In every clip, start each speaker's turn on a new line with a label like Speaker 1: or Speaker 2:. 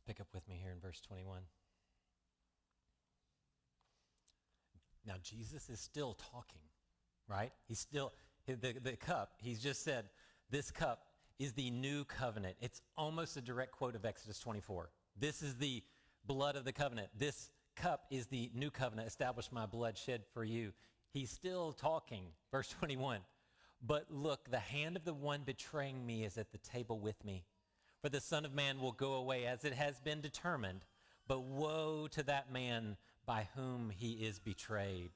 Speaker 1: Pick up with me here in verse 21. Now, Jesus is still talking, right? He's still, the cup, he's just said, this cup is the new covenant. It's almost a direct quote of Exodus 24. This is the blood of the covenant. This cup is the new covenant, established my blood shed for you. He's still talking. Verse 21. But look, the hand of the one betraying me is at the table with me. For the Son of Man will go away as it has been determined, but woe to that man by whom he is betrayed.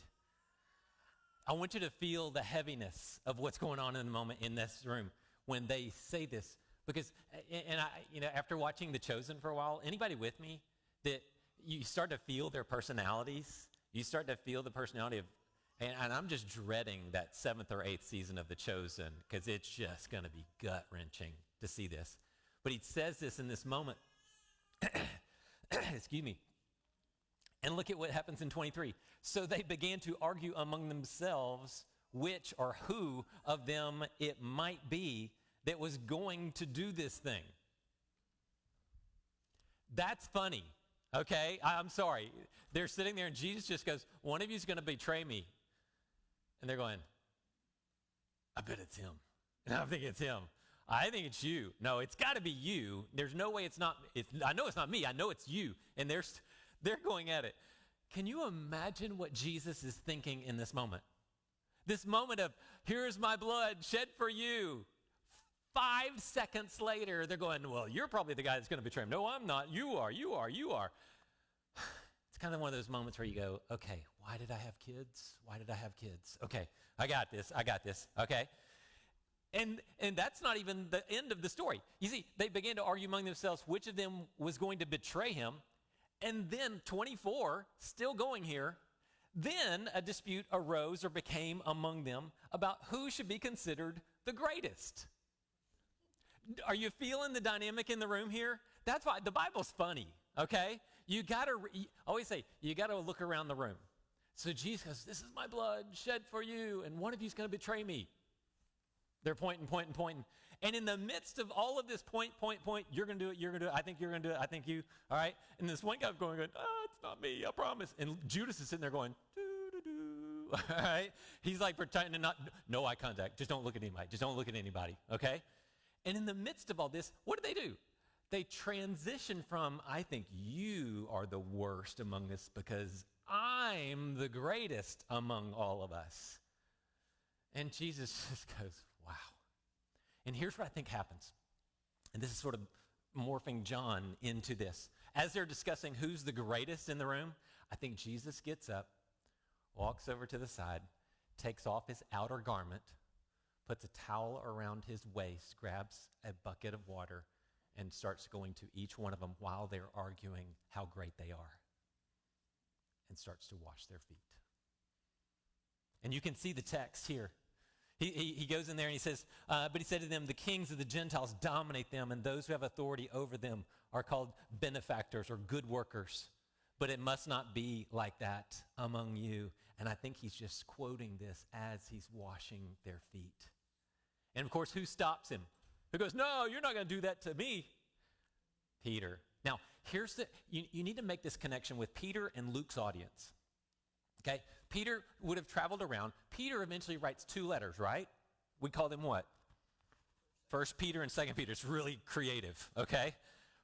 Speaker 1: I want you to feel the heaviness of what's going on in the moment in this room when they say this. Because, and I, after watching The Chosen for a while, anybody with me that you start to feel their personalities? You start to feel the personality of, and I'm just dreading that 7th or 8th season of The Chosen because it's just going to be gut-wrenching to see this. But he says this in this moment. Excuse me. And look at what happens in 23. So they began to argue among themselves which or who of them it might be that was going to do this thing. That's funny, okay? I'm sorry. They're sitting there and Jesus just goes, one of you is going to betray me. And they're going, I bet it's him. And I think it's him. I think it's you. No, it's got to be you. There's no way it's not. I know it's not me. I know it's you. And they're going at it. Can you imagine what Jesus is thinking in this moment? This moment of, here's my blood shed for you. 5 seconds later, they're going, well, you're probably the guy that's going to betray him. No, I'm not. You are. It's kind of one of those moments where you go, okay, why did I have kids? Why did I have kids? Okay, I got this, okay? And that's not even the end of the story. You see, they began to argue among themselves which of them was going to betray him. And then 24, still going here, then a dispute arose or became among them about who should be considered the greatest. Are you feeling the dynamic in the room here? That's why the Bible's funny, okay? You always say, you got to look around the room. So Jesus goes, this is my blood shed for you, and one of you is going to betray me. They're pointing. And in the midst of all of this point, you're going to do it, I think you're going to do it, I think you, all right? And this one guy going, it's not me, I promise. And Judas is sitting there going, do, all right? He's like pretending to no eye contact, just don't look at anybody, okay? And in the midst of all this, what do? They transition from, I think you are the worst among us because I'm the greatest among all of us. And Jesus just goes, wow. And here's what I think happens. And this is sort of morphing John into this. As they're discussing who's the greatest in the room, I think Jesus gets up, walks over to the side, takes off his outer garment, puts a towel around his waist, grabs a bucket of water, and starts going to each one of them while they're arguing how great they are, and starts to wash their feet. And you can see the text here. He goes in there and he says, but he said to them, the kings of the Gentiles dominate them, and those who have authority over them are called benefactors or good workers. But it must not be like that among you. And I think he's just quoting this as he's washing their feet. And of course, who stops him? Who goes, no, you're not going to do that to me? Peter. Now, you need to make this connection with Peter and Luke's audience. Okay, Peter would have traveled around. Peter eventually writes 2 letters, right? We call them what? 1 Peter and 2 Peter. It's really creative, okay?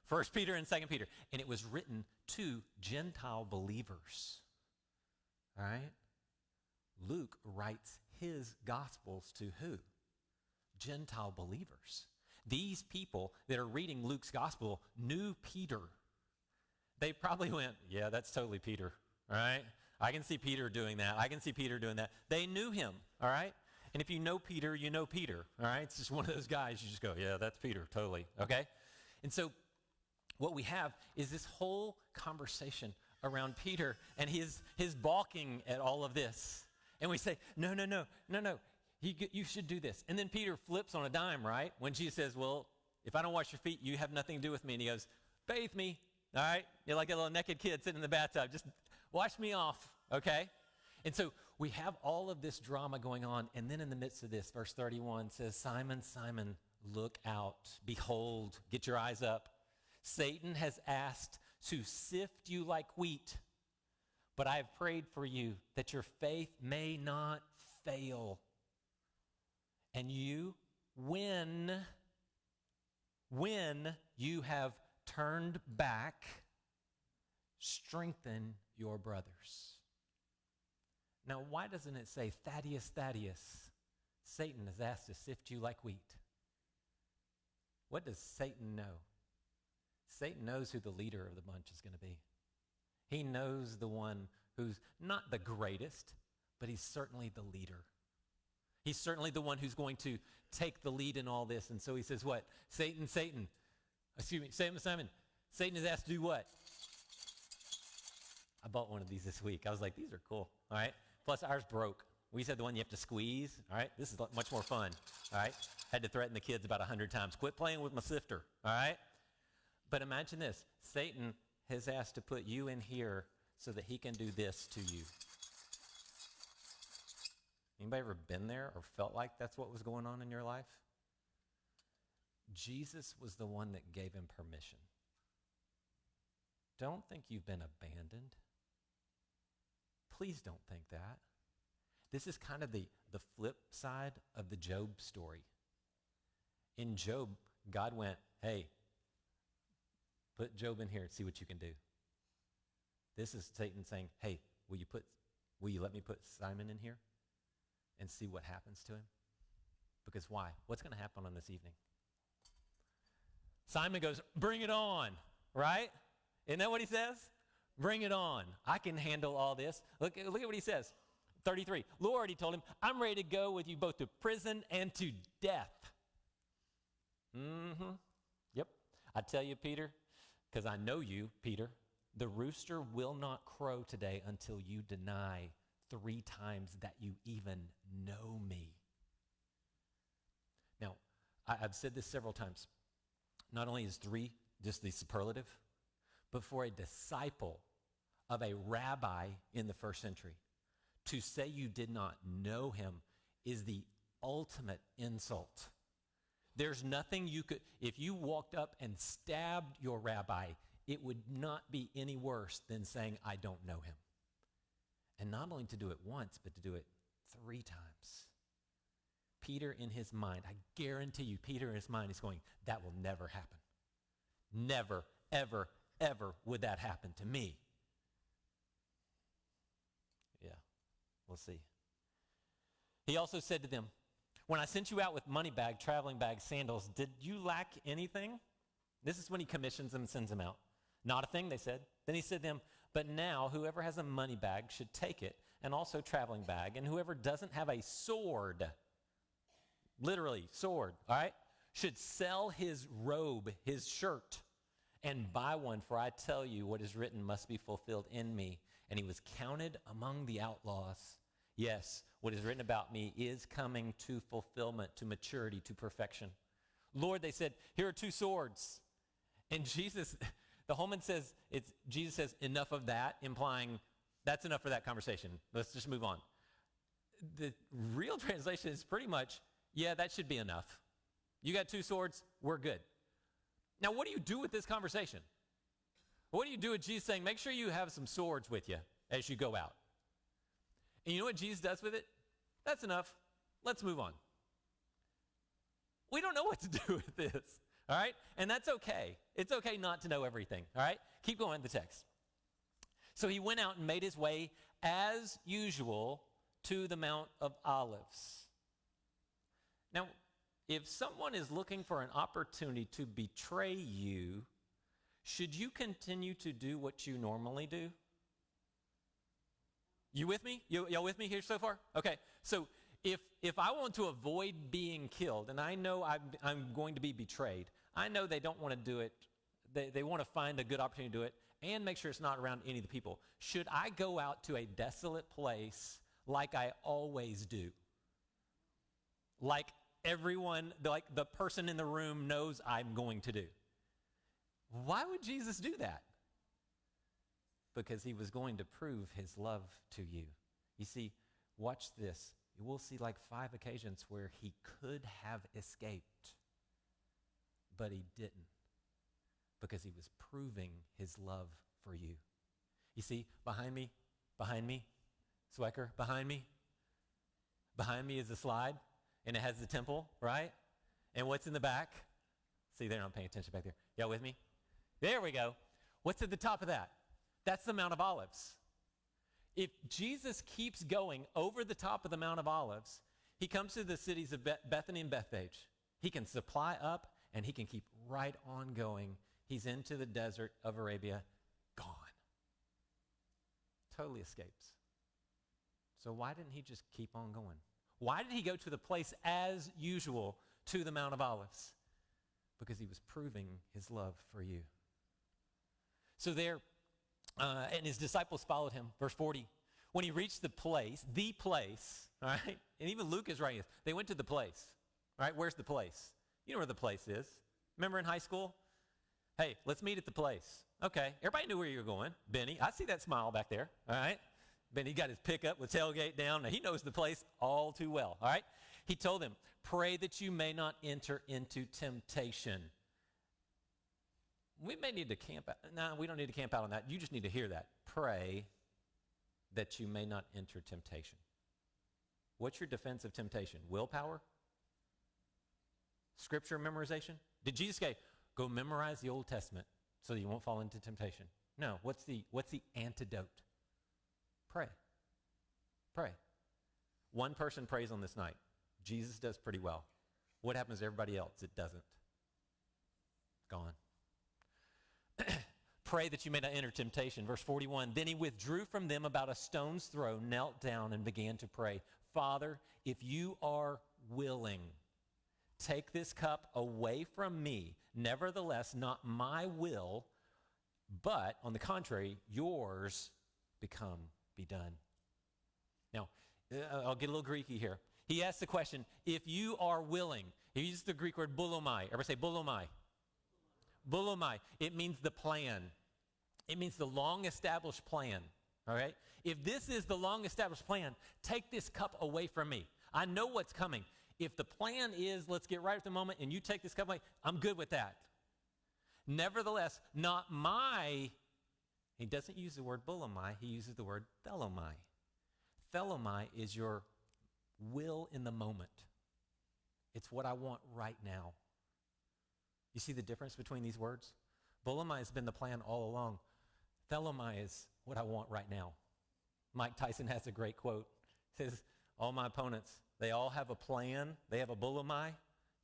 Speaker 1: 1 Peter and 2 Peter. And it was written to Gentile believers, all right? Luke writes his gospels to who? Gentile believers. These people that are reading Luke's gospel knew Peter. They probably went, yeah, that's totally Peter, all right? I can see Peter doing that. I can see Peter doing that. They knew him, all right? And if you know Peter, you know Peter, all right? It's just one of those guys you just go, yeah, that's Peter, totally, okay? And so what we have is this whole conversation around Peter and his balking at all of this. And we say, no, you should do this. And then Peter flips on a dime, right? When Jesus says, well, if I don't wash your feet, you have nothing to do with me. And he goes, bathe me, all right? You're like a little naked kid sitting in the bathtub. Just wash me off, okay? And so we have all of this drama going on. And then in the midst of this, verse 31 says, Simon, Simon, look out. Behold, get your eyes up. Satan has asked to sift you like wheat, but I have prayed for you that your faith may not fail. And you, when you have turned back, strengthen your brothers. Now, why doesn't it say, Thaddeus, Thaddeus, Satan has asked to sift you like wheat? What does Satan know? Satan knows who the leader of the bunch is going to be. He knows the one who's not the greatest, but he's certainly the leader. He's certainly the one who's going to take the lead in all this. And so he says, what? Simon, Satan has asked to do what? I bought one of these this week. I was like, these are cool, all right? Plus, ours broke. We said the one you have to squeeze, all right? This is much more fun, all right? Had to threaten the kids about 100 times. Quit playing with my sifter, all right? But imagine this. Satan has asked to put you in here so that he can do this to you. Anybody ever been there or felt like that's what was going on in your life? Jesus was the one that gave him permission. Don't think you've been abandoned. Please don't think that. This is kind of the flip side of the Job story. In Job, God went, hey, put Job in here and see what you can do. This is Satan saying, hey, will you let me put Simon in here and see what happens to him? Because why? What's going to happen on this evening? Simon goes, bring it on, right? Isn't that what he says? Bring it on. I can handle all this. Look at what he says. 33. Lord, he told him, I'm ready to go with you both to prison and to death. Yep. I tell you, Peter, because I know you, Peter, the rooster will not crow today until you deny 3 times that you even know me. Now, I've said this several times. Not only is 3 just the superlative, but for a disciple of a rabbi in the first century, to say you did not know him is the ultimate insult. There's nothing you could, if you walked up and stabbed your rabbi, it would not be any worse than saying, I don't know him. And not only to do it once, but to do it 3 times. Peter in his mind, I guarantee you, Peter in his mind is going, that will never happen. Never, ever, ever would that happen to me. Yeah, we'll see. He also said to them, when I sent you out with money bag, traveling bag, sandals, did you lack anything? This is when he commissions them and sends them out. Not a thing, they said. Then he said to them, but now whoever has a money bag should take it, and also traveling bag, and whoever doesn't have a sword, literally sword, all right, should sell his robe, his shirt, and buy one, for I tell you what is written must be fulfilled in me. And he was counted among the outlaws. Yes, what is written about me is coming to fulfillment, to maturity, to perfection. Lord, they said, here are 2 swords. And Jesus, the Holman says, Jesus says, enough of that, implying that's enough for that conversation. Let's just move on. The real translation is pretty much, yeah, that should be enough. You got 2 swords, we're good. Now, what do you do with this conversation? What do you do with Jesus saying, make sure you have some swords with you as you go out? And you know what Jesus does with it? That's enough. Let's move on. We don't know what to do with this, all right? And that's okay. It's okay not to know everything, all right? Keep going with the text. So he went out and made his way, as usual, to the Mount of Olives. Now, if someone is looking for an opportunity to betray you, should you continue to do what you normally do? You with me? Y'all with me here so far? Okay, so if I want to avoid being killed, and I know I'm going to be betrayed, I know they don't want to do it. They want to find a good opportunity to do it and make sure it's not around any of the people. Should I go out to a desolate place like I always do? Like everyone, like the person in the room knows I'm going to do. Why would Jesus do that? Because he was going to prove his love to you. You see, watch this. We'll see like 5 occasions where he could have escaped, but he didn't. Because he was proving his love for you. You see, behind me, Swecker, behind me is a slide, and it has the temple, right? And what's in the back? See, they're not paying attention back there. Y'all with me? There we go. What's at the top of that? That's the Mount of Olives. If Jesus keeps going over the top of the Mount of Olives, he comes to the cities of Bethany and Bethphage. He can supply up, and he can keep right on going. He's into the desert of Arabia, gone. Totally escapes. So why didn't he just keep on going? Why did he go to the place as usual, to the Mount of Olives? Because he was proving his love for you. So there, and his disciples followed him. Verse 40, when he reached the place, all right? And even Luke is writing this. They went to the place, all right? Where's the place? You know where the place is. Remember in high school? Hey, let's meet at the place. Okay, everybody knew where you were going. Benny, I see that smile back there, all right? Benny got his pickup with tailgate down. Now, he knows the place all too well, all right? He told them, pray that you may not enter into temptation. We may need to camp out. No, we don't need to camp out on that. You just need to hear that. Pray that you may not enter temptation. What's your defense of temptation? Willpower? Scripture memorization? Did Jesus say, go memorize the Old Testament so that you won't fall into temptation? No. What's the antidote? Pray. Pray. One person prays on this night. Jesus does pretty well. What happens to everybody else? It doesn't. Gone. Pray that you may not enter temptation. Verse 41, then he withdrew from them about a stone's throw, knelt down, and began to pray. Father, if you are willing, take this cup away from me. Nevertheless, not my will, but on the contrary, yours be done. Now, I'll get a little Greeky here. He asks the question, if you are willing, he uses the Greek word boulomai. Everybody say boulomai. Boulomai. It means the plan. It means the long-established plan. All right? If this is the long-established plan, take this cup away from me. I know what's coming. If the plan is, let's get right at the moment, and you take this cup away, I'm good with that. Nevertheless, not my, he doesn't use the word boulomai, he uses the word thelomai. Thelomai is your will in the moment. It's what I want right now. You see the difference between these words? Boulomai has been the plan all along. Thelomai is what I want right now. Mike Tyson has a great quote. He says, all my opponents, they all have a plan. They have a boulomai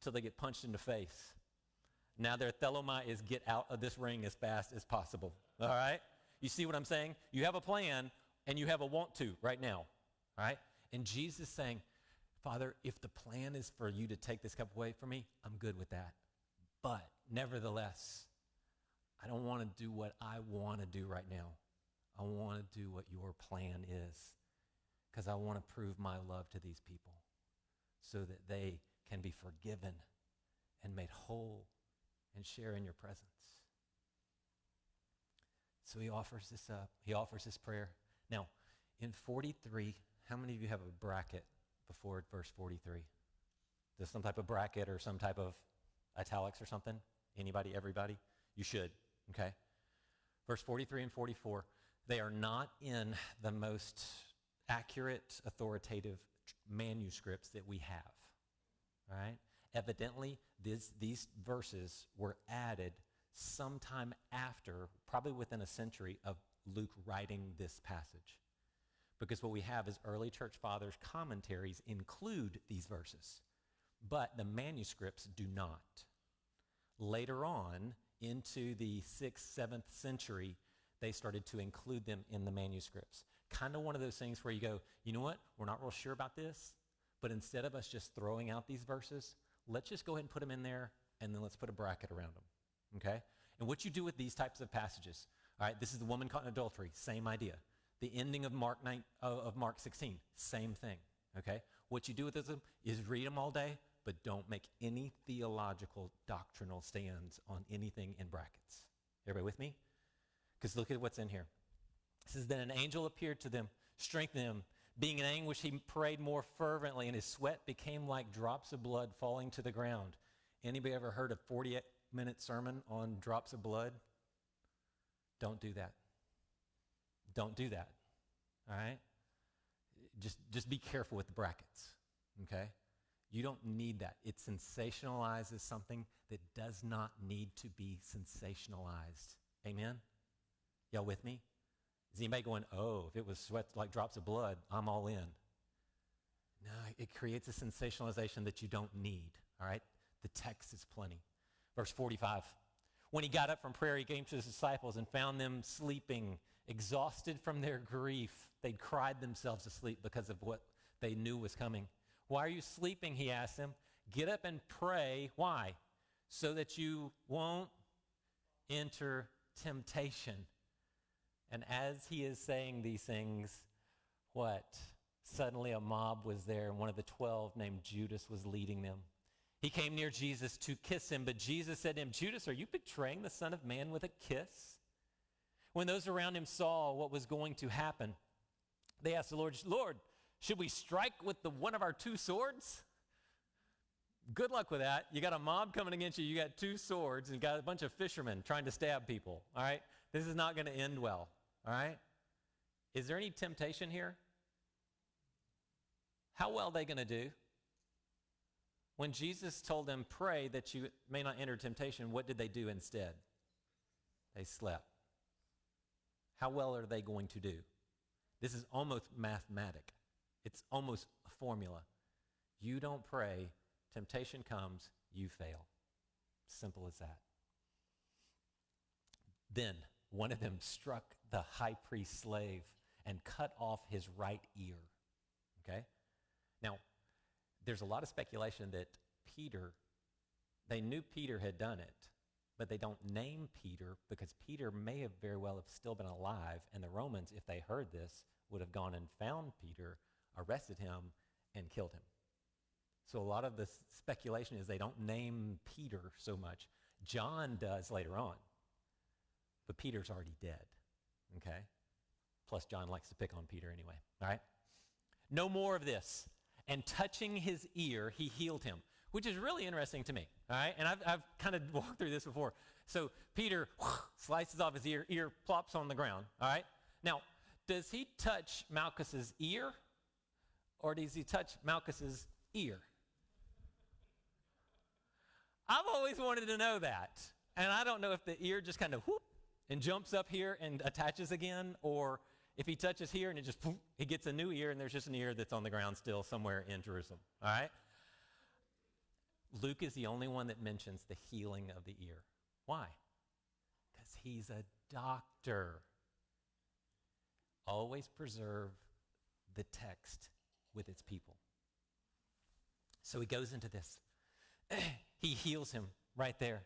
Speaker 1: till they get punched in the face. Now their thelomai is get out of this ring as fast as possible. All right? You see what I'm saying? You have a plan and you have a want to right now. All right? And Jesus is saying, Father, if the plan is for you to take this cup away from me, I'm good with that. But nevertheless, I don't want to do what I want to do right now. I want to do what your plan is because I want to prove my love to these people so that they can be forgiven and made whole and share in your presence. So he offers this up. He offers this prayer. Now, in 43, how many of you have a bracket before verse 43? There's some type of bracket or some type of italics or something? Anybody, everybody? You should, okay? Verse 43 and 44, they are not in the most accurate, authoritative manuscripts that we have, all right? Evidently, these verses were added sometime after, probably within a century of Luke writing this passage. Because what we have is early church fathers' commentaries include these verses, but the manuscripts do not. Later on, into the 6th, 7th century, they started to include them in the manuscripts. Kind of one of those things where you go, you know what, we're not real sure about this, but instead of us just throwing out these verses, let's just go ahead and put them in there, and then let's put a bracket around them, okay? And what you do with these types of passages, all right, this is the woman caught in adultery, same idea. The ending of Mark 16, same thing, okay? What you do with them is read them all day, but don't make any theological doctrinal stands on anything in brackets. Everybody with me? Because look at what's in here. It says, then an angel appeared to them, strengthened them. Being in anguish, he prayed more fervently, and his sweat became like drops of blood falling to the ground. Anybody ever heard of 48 2-minute sermon on drops of blood. Don't do that. Don't do that. All right? Just be careful with the brackets, okay? You don't need that. It sensationalizes something that does not need to be sensationalized. Amen? Y'all with me? Is anybody going, oh, if it was sweat like drops of blood, I'm all in? No, it creates a sensationalization that you don't need, all right? The text is plenty. Verse 45, when he got up from prayer, he came to his disciples and found them sleeping, exhausted from their grief. They'd cried themselves asleep because of what they knew was coming. Why are you sleeping, he asked them. Get up and pray. Why? So that you won't enter temptation. And as he is saying these things, what? Suddenly a mob was there, and one of the 12 named Judas was leading them. He came near Jesus to kiss him, but Jesus said to him, Judas, are you betraying the Son of Man with a kiss? When those around him saw what was going to happen, they asked the Lord, Lord, should we strike with one of our 2 swords? Good luck with that. You got a mob coming against you. You got 2 swords and got a bunch of fishermen trying to stab people. All right? This is not going to end well. All right? Is there any temptation here? How well are they going to do? When Jesus told them, pray that you may not enter temptation, what did they do instead? They slept. How well are they going to do? This is almost mathematic. It's almost a formula. You don't pray, temptation comes, you fail. Simple as that. Then one of them struck the high priest's slave and cut off his right ear. Okay? Now, there's a lot of speculation that they knew Peter had done it, but they don't name Peter because Peter may have very well have still been alive, and the Romans, if they heard this, would have gone and found Peter, arrested him, and killed him. So a lot of the speculation is they don't name Peter so much. John does later on, but Peter's already dead, okay? Plus John likes to pick on Peter anyway, all right? No more of this. And touching his ear, he healed him, which is really interesting to me, all right? And I've kind of walked through this before. So Peter slices off his ear plops on the ground, all right? Now, does he touch Malchus's ear, or does he touch Malchus's ear? I've always wanted to know that, and I don't know if the ear just kind of whoop and jumps up here and attaches again, or if he touches here and it just, he gets a new ear and there's just an ear that's on the ground still somewhere in Jerusalem, all right? Luke is the only one that mentions the healing of the ear. Why? Because he's a doctor. Always preserve the text with its people. So he goes into this. He heals him right there,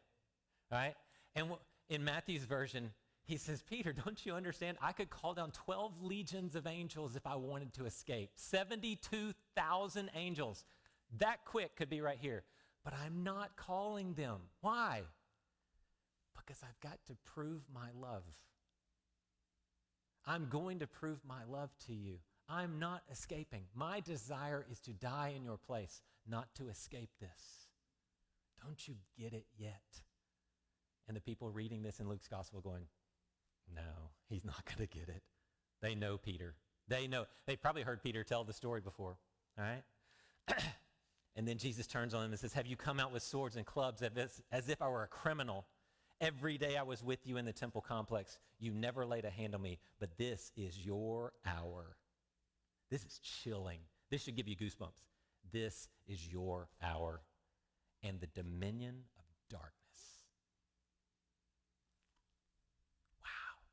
Speaker 1: all right? And in Matthew's version, he says, Peter, don't you understand? I could call down 12 legions of angels if I wanted to escape. 72,000 angels. That quick could be right here. But I'm not calling them. Why? Because I've got to prove my love. I'm going to prove my love to you. I'm not escaping. My desire is to die in your place, not to escape this. Don't you get it yet? And the people reading this in Luke's gospel going, no, he's not going to get it. They know Peter. They know. They probably heard Peter tell the story before, all right? And then Jesus turns on him and says, have you come out with swords and clubs as if I were a criminal? Every day I was with you in the temple complex. You never laid a hand on me, but this is your hour. This is chilling. This should give you goosebumps. This is your hour and the dominion of darkness.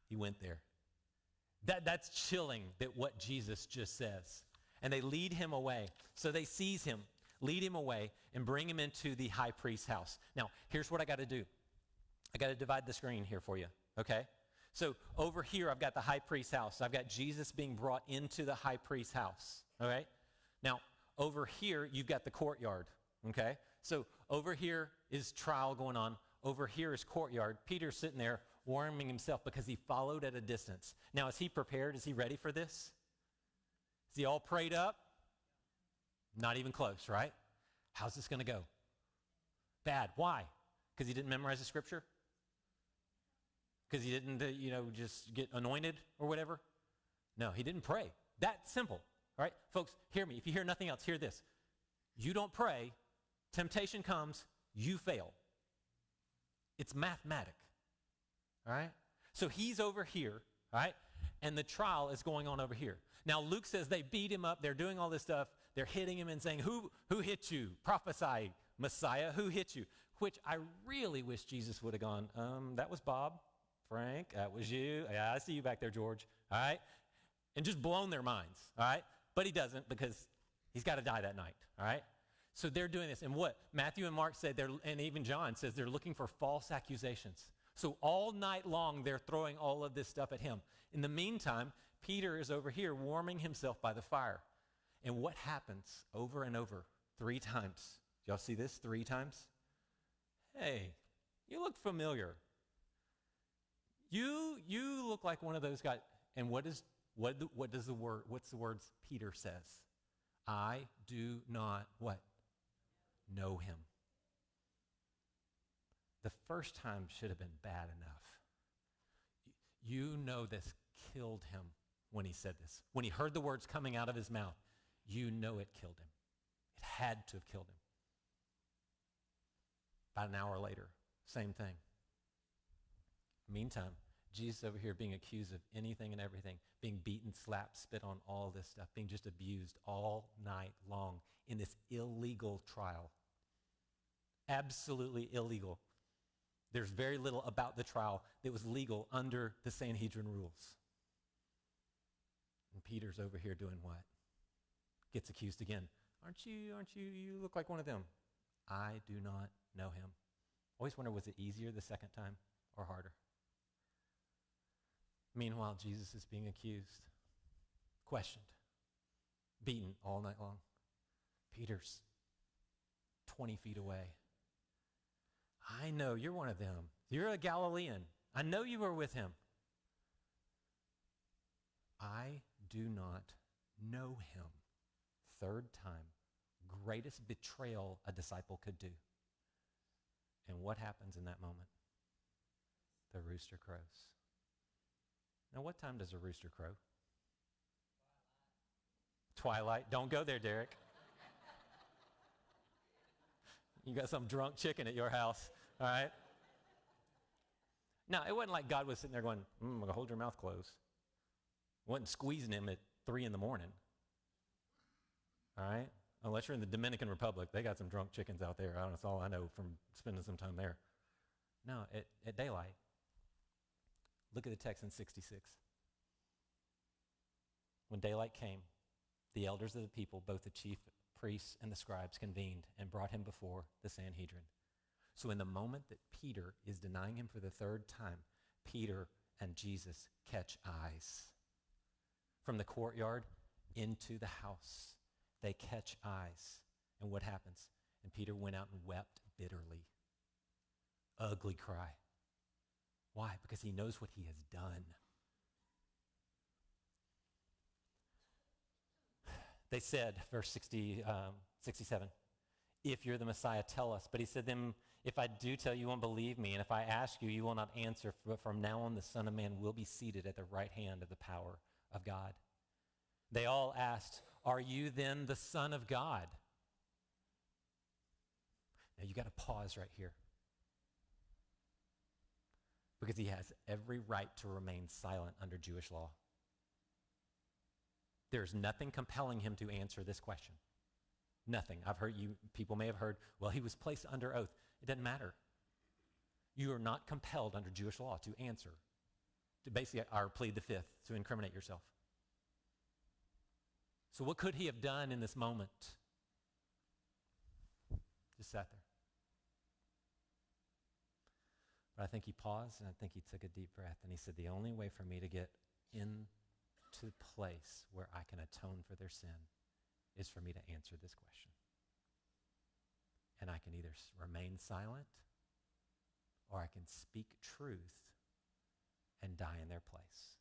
Speaker 1: He went there. That's chilling that what Jesus just says. And they lead him away. So they seize him, lead him away, and bring him into the high priest's house. Now, here's what I got to do. I got to divide the screen here for you, okay? So over here, I've got the high priest's house. I've got Jesus being brought into the high priest's house, all right? Now, over here, you've got the courtyard, okay? So over here is trial going on. Over here is courtyard. Peter's sitting there warming himself because he followed at a distance. Now, is he prepared? Is he ready for this? Is he all prayed up? Not even close, right? How's this going to go? Bad. Why? Because he didn't memorize the scripture? Because he didn't, just get anointed or whatever? No, he didn't pray. That simple. All right, folks, hear me. If you hear nothing else, hear this. You don't pray, temptation comes, you fail. It's mathematic. All right? So he's over here, all right? And the trial is going on over here. Now, Luke says they beat him up. They're doing all this stuff. They're hitting him and saying, who hit you? Prophesy, Messiah, who hit you? Which I really wish Jesus would have gone, that was Bob, Frank, that was you. Yeah, I see you back there, George, all right? And just blown their minds, all right? But he doesn't because he's got to die that night, all right? So they're doing this. And what Matthew and Mark said, and even John says they're looking for false accusations. So all night long, they're throwing all of this stuff at him. In the meantime, Peter is over here warming himself by the fire. And what happens over and over 3 times? Y'all see this 3 times? Hey, you look familiar. You look like one of those guys. And what's the words Peter says? I do not what? Know him. The first time should have been bad enough. You know this killed him when he said this. When he heard the words coming out of his mouth, you know it killed him. It had to have killed him. About an hour later, same thing. Meantime, Jesus over here being accused of anything and everything, being beaten, slapped, spit on, all this stuff, being just abused all night long in this illegal trial. Absolutely illegal. There's very little about the trial that was legal under the Sanhedrin rules. And Peter's over here doing what? Gets accused again. You look like one of them. I do not know him. Always wonder, was it easier the second time or harder? Meanwhile, Jesus is being accused, questioned, beaten all night long. Peter's 20 feet away. I know you're one of them. You're a Galilean. I know you were with him. I do not know him. 3rd time. Greatest betrayal a disciple could do. And what happens in that moment? The rooster crows. Now, what time does a rooster crow? Twilight. Don't go there, Derek. You got some drunk chicken at your house, all right? Now, it wasn't like God was sitting there going, I'm going to hold your mouth closed. Wasn't squeezing him at 3 a.m, all right? Unless you're in the Dominican Republic. They got some drunk chickens out there. That's all I know from spending some time there. No, at daylight. Look at the text in 66. When daylight came, the elders of the people, both the chief priests and the scribes, convened and brought him before the Sanhedrin. So in the moment that Peter is denying him for the 3rd time, Peter and Jesus catch eyes. From the courtyard into the house, they catch eyes. And what happens? And Peter went out and wept bitterly. Ugly cry. Why? Because he knows what he has done. They said, verse 67, if you're the Messiah, tell us. But he said to them, if I do tell you, you won't believe me. And if I ask you, you will not answer. But from now on, the Son of Man will be seated at the right hand of the power of God. They all asked, are you then the Son of God? Now you got to pause right here. Because he has every right to remain silent under Jewish law. There's nothing compelling him to answer this question. Nothing. I've heard people may have heard, well, he was placed under oath. It doesn't matter. You are not compelled under Jewish law to answer, to basically, or plead the 5th, to incriminate yourself. So what could he have done in this moment? Just sat there. But I think he paused, and I think he took a deep breath, and he said, the only way for me to get into the place where I can atone for their sin is for me to answer this question. And I can either remain silent, or I can speak truth and die in their place.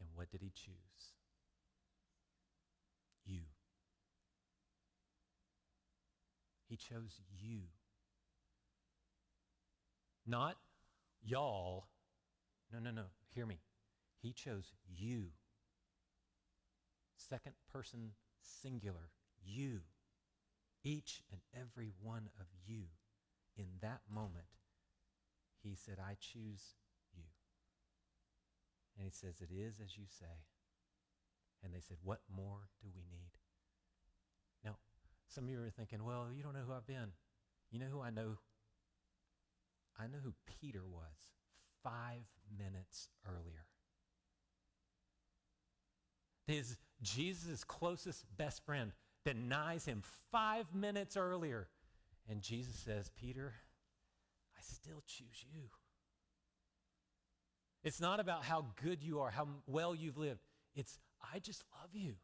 Speaker 1: And what did he choose? You. He chose you. Not y'all. No. Hear me. He chose you. Second person singular. You. Each and every one of you. In that moment, he said, I choose you. And he says, it is as you say. And they said, what more do we need? Now, some of you are thinking, well, you don't know who I've been. You know who I know? I know who Peter was 5 minutes earlier. His Jesus' closest best friend denies him 5 minutes earlier. And Jesus says, Peter, I still choose you. It's not about how good you are, how well you've lived. It's, I just love you.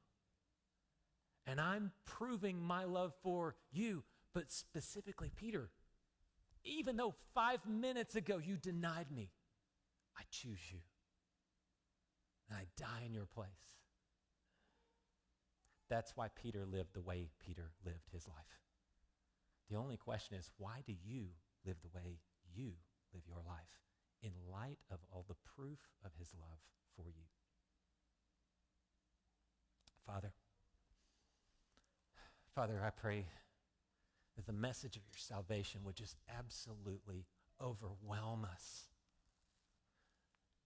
Speaker 1: And I'm proving my love for you. But specifically, Peter, even though 5 minutes ago you denied me, I choose you. And I die in your place. That's why Peter lived the way Peter lived his life. The only question is, why do you live the way you live your life in light of all the proof of his love for you? Father, I pray that the message of your salvation would just absolutely overwhelm us.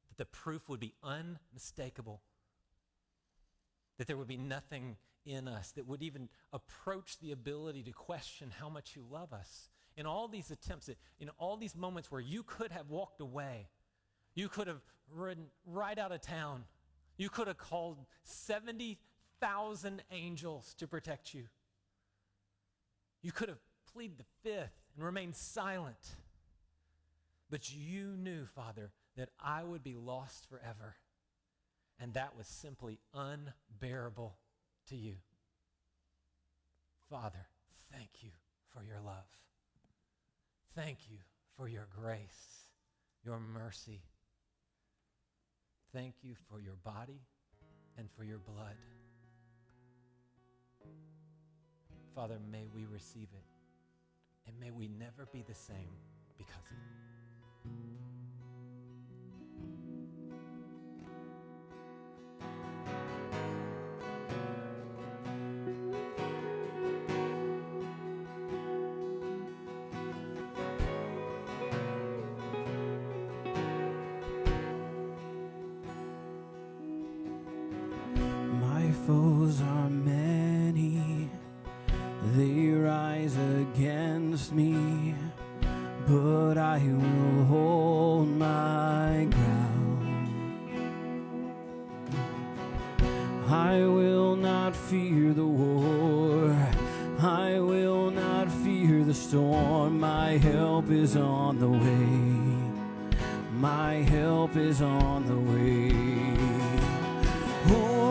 Speaker 1: That the proof would be unmistakable. That there would be nothing in us that would even approach the ability to question how much you love us. In all these attempts, in all these moments where you could have walked away, you could have ridden right out of town, you could have called 70,000 angels to protect you. You could have pleaded the fifth and remained silent. But you knew, Father, that I would be lost forever. And that was simply unbearable to you. Father, thank you for your love. Thank you for your grace, your mercy. Thank you for your body and for your blood. Father, may we receive it, and may we never be the same because of it.
Speaker 2: My foes are many, they rise against me, but I will hold my ground. I will not fear the war, I will not fear the storm. My help is on the way, my help is on the way. Oh,